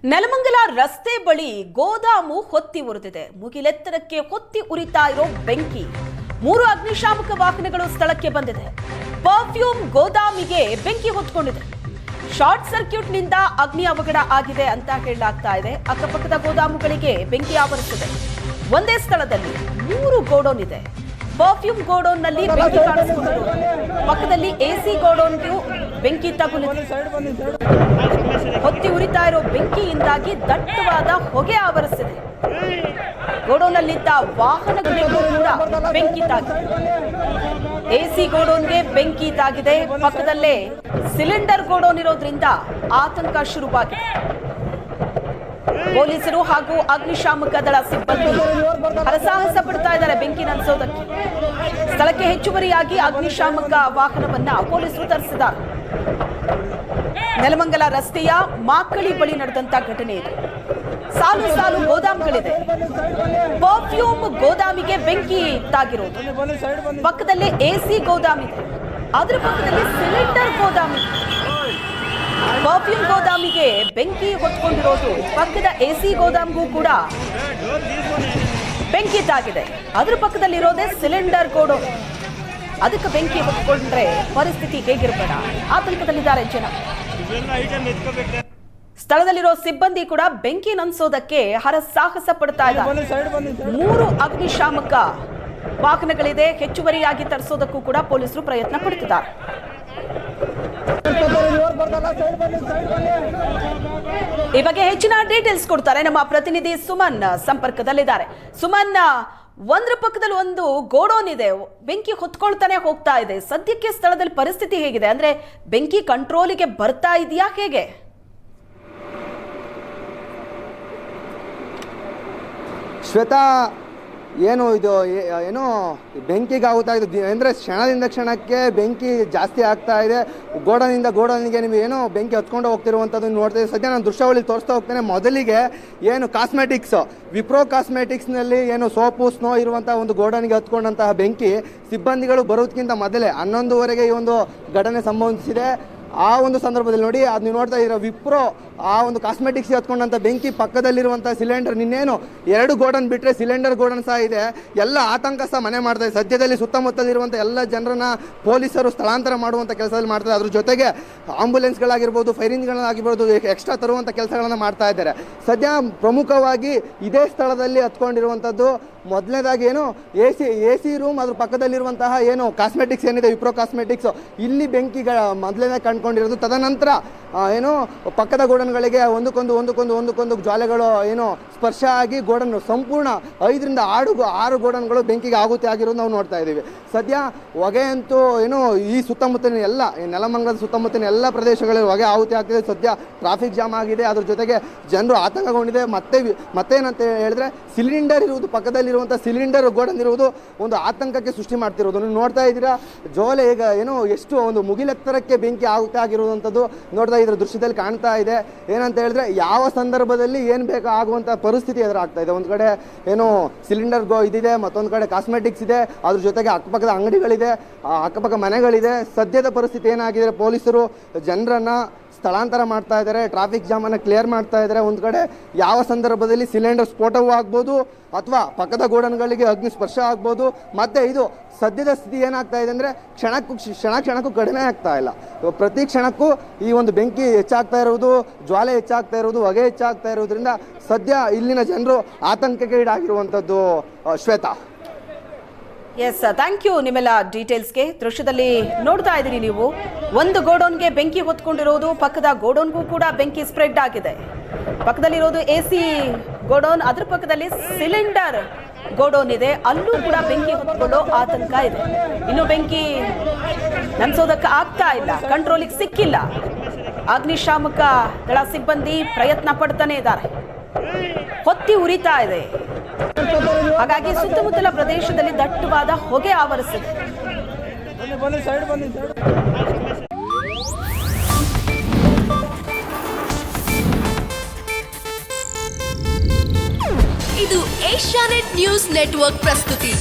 ನೆಲಮಂಗಲ ರಸ್ತೆ ಬಳಿ ಗೋದಾಮು ಹೊತ್ತಿ ಉರಿದಿದೆ. ಮುಗಿಲೆತ್ತರಕ್ಕೆ ಹೊತ್ತಿ ಉರಿತಾ ಇರೋ ಬೆಂಕಿ. 3 ಅಗ್ನಿಶಾಮಕ ವಾಹನಗಳು ಸ್ಥಳಕ್ಕೆ ಬಂದಿದೆ. ಪರ್ಫ್ಯೂಮ್ ಗೋದಾಮಿಗೆ ಬೆಂಕಿ ಹೊತ್ಕೊಂಡಿದೆ. ಶಾರ್ಟ್ ಸರ್ಕ್ಯೂಟ್ ನಿಂದ ಅಗ್ನಿ ಅವಘಡ ಆಗಿದೆ ಅಂತ ಹೇಳಲಾಗ್ತಾ ಇದೆ. ಅಕ್ಕಪಕ್ಕದ ಗೋದಾಮುಗಳಿಗೆ ಬೆಂಕಿ ಆವರಿಸಿದೆ. ಒಂದೇ ಸ್ಥಳದಲ್ಲಿ 3 ಗೋಡೌನ್ ಇದೆ. ಪರ್ಫ್ಯೂಮ್ ಗೋಡೌನ್ ನಲ್ಲಿ ಬೆಂಕಿ ಕಾಣಿಸಿಕೊಂಡಿದೆ. ಪಕ್ಕದಲ್ಲಿ ಎಸಿ ಗೋಡೌನ್ಗೂ ಬೆಂಕಿ ತಗುಲಿದೆ. ಹೊತ್ತಿ ಉರಿತಾ ಇರೋ ಬೆಂಕಿಯಿಂದಾಗಿ ದಟ್ಟವಾದ ಹೊಗೆ ಆವರಿಸಿದೆ. ಗೋಡೌನ್ನಲ್ಲಿದ್ದ ವಾಹನಗಳಿಗೂ ಕೂಡ ಬೆಂಕಿ ತಾಗಿದೆ. ಎಸಿ ಗೋಡೌನ್ಗೆ ಬೆಂಕಿ ತಾಗಿದೆ. ಪಕ್ಕದಲ್ಲೇ ಸಿಲಿಂಡರ್ ಗೋಡೌನ್ ಇರೋದ್ರಿಂದ ಆತಂಕ ಶುರುವಾಗಿದೆ. ಪೊಲೀಸರು ಹಾಗೂ ಅಗ್ನಿಶಾಮಕ ದಳ ಸಿಬ್ಬಂದಿ ಹರಸಾಹಸ ಪಡ್ತಾ ಇದ್ದಾರೆ ಬೆಂಕಿ ನಂದಿಸೋದಕ್ಕೆ. ಸ್ಥಳಕ್ಕೆ ಹೆಚ್ಚುವರಿಯಾಗಿ ಅಗ್ನಿಶಾಮಕ ವಾಹನವನ್ನ ಪೊಲೀಸರು ತರಿಸಿದ್ದಾರೆ. ನೆಲಮಂಗಲ ರಸ್ತೆಯ ಮಾಕಳಿ ಬಳಿ ನಡೆದಂತ ಘಟನೆ ಇದು. ಸಾಲು ಸಾಲು ಗೋದಾಮುಗಳಿದೆ. ಪರ್ಫ್ಯೂಮ್ ಗೋದಾಮಿಗೆ ಬೆಂಕಿ ತಾಗಿರೋದು. ಪಕ್ಕದಲ್ಲೇ ಎಸಿ ಗೋದಾಮಿದೆ. ಅದರ ಪಕ್ಕದಲ್ಲಿ ಸಿಲಿಂಡರ್ ಗೋದಾಮಿದೆ. ಪರ್ಫ್ಯೂಮ್ ಗೋದಾಮಿಗೆ ಬೆಂಕಿ ಹೊತ್ಕೊಂಡಿರೋದು. ಪಕ್ಕದ ಎಸಿ ಗೋದಾಮ್ಗೂ ಕೂಡ ಬೆಂಕಿ ತಾಗಿದೆ. ಅದರ ಪಕ್ಕದಲ್ಲಿರೋದೇ ಸಿಲಿಂಡರ್ ಗೋಡೌನ್. ಅದಕ್ಕೆ ಬೆಂಕಿ ಹೊತ್ಕೊಂಡ್ರೆ ಪರಿಸ್ಥಿತಿ ಹೇಗಿರಬೇಡ, ಆತಂಕದಲ್ಲಿದ್ದಾರೆ ಜನ. ಸ್ಥಳದಲ್ಲಿರೋ ಸಿಬ್ಬಂದಿ ಕೂಡ ಬೆಂಕಿ ನಂದಿಸೋದಕ್ಕೆ ಹರಸಾಹಸ ಪಡ್ತಾ ಇದ್ದಾರೆ. 3 ಅಗ್ನಿಶಾಮಕ ವಾಹನಗಳಿದೆ. ಹೆಚ್ಚುವರಿಯಾಗಿ ತರಿಸೋದಕ್ಕೂ ಕೂಡ ಪೊಲೀಸರು ಪ್ರಯತ್ನ ಪಡುತ್ತಿದ್ದಾರೆ. ಈ ಬಗ್ಗೆ ಹೆಚ್ಚಿನ ಡೀಟೇಲ್ಸ್ ಕೊಡ್ತಾರೆ ನಮ್ಮ ಪ್ರತಿನಿಧಿ ಸುಮನ್ ಸಂಪರ್ಕದಲ್ಲಿದ್ದಾರೆ. ಸುಮನ್, ಒಂದ್ರ ಪಕ್ಕದಲ್ಲಿ ಒಂದು ಗೋಡೌನ್ ಇದೆ. ಬೆಂಕಿ ಹೊತ್ಕೊಳ್ತಾನೆ ಹೋಗ್ತಾ ಇದೆ. ಸದ್ಯಕ್ಕೆ ಸ್ಥಳದಲ್ಲಿ ಪರಿಸ್ಥಿತಿ ಹೇಗಿದೆ? ಅಂದ್ರೆ ಬೆಂಕಿ ಕಂಟ್ರೋಲಿಗೆ ಬರ್ತಾ ಇದೆಯಾ, ಹೇಗೆ? ಶ್ವೇತಾ, ಏನು ಇದು ಏನೋ ಬೆಂಕಿಗಾಗುತ್ತಾ ಇದೆ ಅಂದರೆ ಕ್ಷಣದಿಂದ ಕ್ಷಣಕ್ಕೆ ಬೆಂಕಿ ಜಾಸ್ತಿ ಆಗ್ತಾ ಇದೆ. ಗೋಡನಿಂದ ಗೋಡನಿಗೆ ನೀವು ಏನೋ ಬೆಂಕಿ ಹತ್ಕೊಂಡು ಹೋಗ್ತಿರುವಂಥದ್ದು ನೋಡ್ತಾ ಇದ್ದೀವಿ. ಸದ್ಯ ನಾನು ದೃಶ್ಯಾವಳಿ ತೋರಿಸ್ತಾ ಹೋಗ್ತೇನೆ. ಮೊದಲಿಗೆ ಏನು ಕಾಸ್ಮೆಟಿಕ್ಸ್, ವಿಪ್ರೋ ಕಾಸ್ಮೆಟಿಕ್ಸ್ನಲ್ಲಿ ಏನು ಸೋಪು ಸ್ನೋ ಇರುವಂಥ ಒಂದು ಗೋಡನಿಗೆ ಹತ್ಕೊಂಡಂತಹ ಬೆಂಕಿ ಸಿಬ್ಬಂದಿಗಳು ಬರೋದಕ್ಕಿಂತ ಮೊದಲೇ 11:30ಗೆ ಈ ಒಂದು ಘಟನೆ ಸಂಭವಿಸಿದೆ. ಆ ಒಂದು ಸಂದರ್ಭದಲ್ಲಿ ನೋಡಿ, ಅದು ನೀವು ನೋಡ್ತಾ ಇದ್ದೀರಾ, ವಿಪ್ರೋ ಆ ಒಂದು ಕಾಸ್ಮೆಟಿಕ್ಸ್ ಹತ್ಕೊಂಡಂಥ ಬೆಂಕಿ ಪಕ್ಕದಲ್ಲಿರುವಂಥ ಸಿಲಿಂಡರ್, ನಿನ್ನೇನು 2 ಗೋಡನ್ ಬಿಟ್ಟರೆ ಸಿಲಿಂಡರ್ ಗೋಡನ್ ಸಹ ಇದೆ. ಎಲ್ಲ ಆತಂಕ ಸಹ ಮನೆ ಮಾಡ್ತಾ ಇದೆ. ಸದ್ಯದಲ್ಲಿ ಸುತ್ತಮುತ್ತಲಿರುವಂಥ ಎಲ್ಲ ಜನರನ್ನ ಪೊಲೀಸರು ಸ್ಥಳಾಂತರ ಮಾಡುವಂಥ ಕೆಲಸದಲ್ಲಿ ಮಾಡ್ತಾರೆ. ಅದ್ರ ಜೊತೆಗೆ ಆಂಬುಲೆನ್ಸ್ಗಳಾಗಿರ್ಬೋದು, ಫೈರ್ ಇಂಜಿನ್ಗಳಾಗಿರ್ಬೋದು, ಎಕ್ಸ್ಟ್ರಾ ತರುವಂಥ ಕೆಲಸಗಳನ್ನು ಮಾಡ್ತಾ ಇದ್ದಾರೆ. ಸದ್ಯ ಪ್ರಮುಖವಾಗಿ ಇದೇ ಸ್ಥಳದಲ್ಲಿ ಹತ್ಕೊಂಡಿರುವಂಥದ್ದು ಮೊದಲನೇದಾಗಿ ಏನು ಎಸಿ ರೂಮ್, ಅದ್ರ ಪಕ್ಕದಲ್ಲಿರುವಂತಹ ಏನು ಕಾಸ್ಮೆಟಿಕ್ಸ್ ಏನಿದೆ, ವಿಪ್ರೋ ಕಾಸ್ಮೆಟಿಕ್ಸ್, ಇಲ್ಲಿ ಬೆಂಕಿಗಳ ಮೊದಲನೇ ಕಂಡುಕೊಂಡಿರೋದು. ತದನಂತರ ಏನು ಪಕ್ಕದ ಗೋಡನ್ಗಳಿಗೆ ಒಂದಕ್ಕೊಂದು ಜ್ವಾಲೆಗಳು ಏನು ಸ್ಪರ್ಶ ಆಗಿ ಗೋಡನ್ ಸಂಪೂರ್ಣ 5ರಿಂದ 6 ಗೋಡನ್ಗಳು ಬೆಂಕಿಗೆ ಆಹುತಿ ಆಗಿರೋದು ನಾವು ನೋಡ್ತಾ ಇದ್ದೀವಿ. ಸದ್ಯ ಹೊಗೆ ಅಂತೂ ಏನು ಈ ಸುತ್ತಮುತ್ತಲಿನ ಎಲ್ಲ ನೆಲಮಂಗಲದ ಸುತ್ತಮುತ್ತಲಿನ ಎಲ್ಲ ಪ್ರದೇಶಗಳಲ್ಲಿ ಹೊಗೆ ಆಹುತಿ ಆಗ್ತಿದೆ. ಸದ್ಯ ಟ್ರಾಫಿಕ್ ಜಾಮ್ ಆಗಿದೆ. ಅದ್ರ ಜೊತೆಗೆ ಜನರು ಆತಂಕಗೊಂಡಿದೆ. ಮತ್ತೇನಂತ ಹೇಳಿದ್ರೆ ಸಿಲಿಂಡರ್ ಇರುವುದು, ಪಕ್ಕದಲ್ಲಿರುವಂಥ ಸಿಲಿಂಡರ್ ಗೋಡನ್ ಇರುವುದು ಒಂದು ಆತಂಕಕ್ಕೆ ಸೃಷ್ಟಿ ಮಾಡ್ತಿರೋದು. ನೀವು ನೋಡ್ತಾ ಇದ್ದೀರಾ, ಜೋಲೆ ಈಗ ಏನು ಎಷ್ಟು ಒಂದು ಮುಗಿಲೆತ್ತರಕ್ಕೆ ಬೆಂಕಿ ಆಹುತಿ ಆಗಿರುವಂಥದ್ದು ನೋಡ್ತಾ ಇದ್ರ ದೃಶ್ಯದಲ್ಲಿ ಕಾಣ್ತಾ ಇದೆ. ಏನಂತ ಹೇಳಿದ್ರೆ ಯಾವ ಸಂದರ್ಭದಲ್ಲಿ ಏನು ಬೇಕು ಆಗುವಂಥ ಪರಿಸ್ಥಿತಿ ಎದುರಾಗ್ತಾ ಇದೆ. ಒಂದು ಕಡೆ ಏನು ಸಿಲಿಂಡರ್ ಇದಿದೆ, ಮತ್ತೊಂದು ಕಡೆ ಕಾಸ್ಮೆಟಿಕ್ಸ್ ಇದೆ, ಅದ್ರ ಜೊತೆಗೆ ಅಕ್ಕಪಕ್ಕದ ಅಂಗಡಿಗಳಿದೆ, ಅಕ್ಕಪಕ್ಕ ಮನೆಗಳಿದೆ. ಸದ್ಯದ ಪರಿಸ್ಥಿತಿ ಏನಾಗಿದೆ, ಪೊಲೀಸರು ಜನರನ್ನ ಸ್ಥಳಾಂತರ ಮಾಡ್ತಾ ಇದ್ದಾರೆ, ಟ್ರಾಫಿಕ್ ಜಾಮನ್ನು ಕ್ಲಿಯರ್ ಮಾಡ್ತಾ ಇದ್ದಾರೆ. ಒಂದು ಕಡೆ ಯಾವ ಸಂದರ್ಭದಲ್ಲಿ ಸಿಲಿಂಡರ್ ಸ್ಫೋಟವೂ ಆಗ್ಬೋದು, ಅಥವಾ ಪಕ್ಕದ ಗೋಡನ್ಗಳಿಗೆ ಅಗ್ನಿ ಸ್ಪರ್ಶ ಆಗ್ಬೋದು. ಮತ್ತು ಇದು ಸದ್ಯದ ಸ್ಥಿತಿ ಏನಾಗ್ತಾ ಇದೆ ಅಂದರೆ ಕ್ಷಣಕ್ಕೂ ಕಡಿಮೆ ಆಗ್ತಾ ಇಲ್ಲ. ಪ್ರತಿ ಕ್ಷಣಕ್ಕೂ ಈ ಒಂದು ಬೆಂಕಿ ಹೆಚ್ಚಾಗ್ತಾ ಇರುವುದು, ಜ್ವಾಲೆ ಹೆಚ್ಚಾಗ್ತಾ ಇರುವುದು, ಹೊಗೆ ಹೆಚ್ಚಾಗ್ತಾ ಇರೋದ್ರಿಂದ ಸದ್ಯ ಇಲ್ಲಿನ ಜನರು ಆತಂಕಕ್ಕೆ ಈಡಾಗಿರುವಂಥದ್ದು. ಶ್ವೇತಾ, ಎಸ್, ಥ್ಯಾಂಕ್ ಯು ನಿಮ್ಮೆಲ್ಲ ಡೀಟೇಲ್ಸ್ಗೆ. ದೃಶ್ಯದಲ್ಲಿ ನೋಡ್ತಾ ಇದ್ದೀರಿ ನೀವು, ಒಂದು ಗೋಡೌನ್ಗೆ ಬೆಂಕಿ ಹೊತ್ಕೊಂಡಿರೋದು, ಪಕ್ಕದ ಗೋಡೌನ್ಗೂ ಕೂಡ ಬೆಂಕಿ ಸ್ಪ್ರೆಡ್ ಆಗಿದೆ. ಪಕ್ಕದಲ್ಲಿರೋದು ಎಸಿ ಗೋಡೌನ್, ಅದ್ರ ಪಕ್ಕದಲ್ಲಿ ಸಿಲಿಂಡರ್ ಗೋಡೌನ್ ಇದೆ, ಅಲ್ಲೂ ಕೂಡ ಬೆಂಕಿ ಹೊತ್ಕೊಳ್ಳೋ ಆತಂಕ ಇದೆ. ಇನ್ನು ಬೆಂಕಿ ನಂದಿಸೋದಕ್ಕೆ ಆಗ್ತಾ ಇಲ್ಲ, ಕಂಟ್ರೋಲಿಗೆ ಸಿಕ್ಕಿಲ್ಲ. ಅಗ್ನಿಶಾಮಕ ದಳ ಸಿಬ್ಬಂದಿ ಪ್ರಯತ್ನ ಪಡ್ತಾನೆ ಇದ್ದಾರೆ. ಹೊತ್ತಿ ಉರಿತಾ ಇದೆ. ಹಾಗಾಗಿ ಸುತ್ತಮುತ್ತಲ ಪ್ರದೇಶದಲ್ಲಿ ದಟ್ಟವಾದ ಹೊಗೆ ಆವರಿಸಿದೆ. ಇದು ಏಷ್ಯಾನೆಟ್ ನ್ಯೂಸ್ ನೆಟ್ವರ್ಕ್ ಪ್ರಸ್ತುತಿ.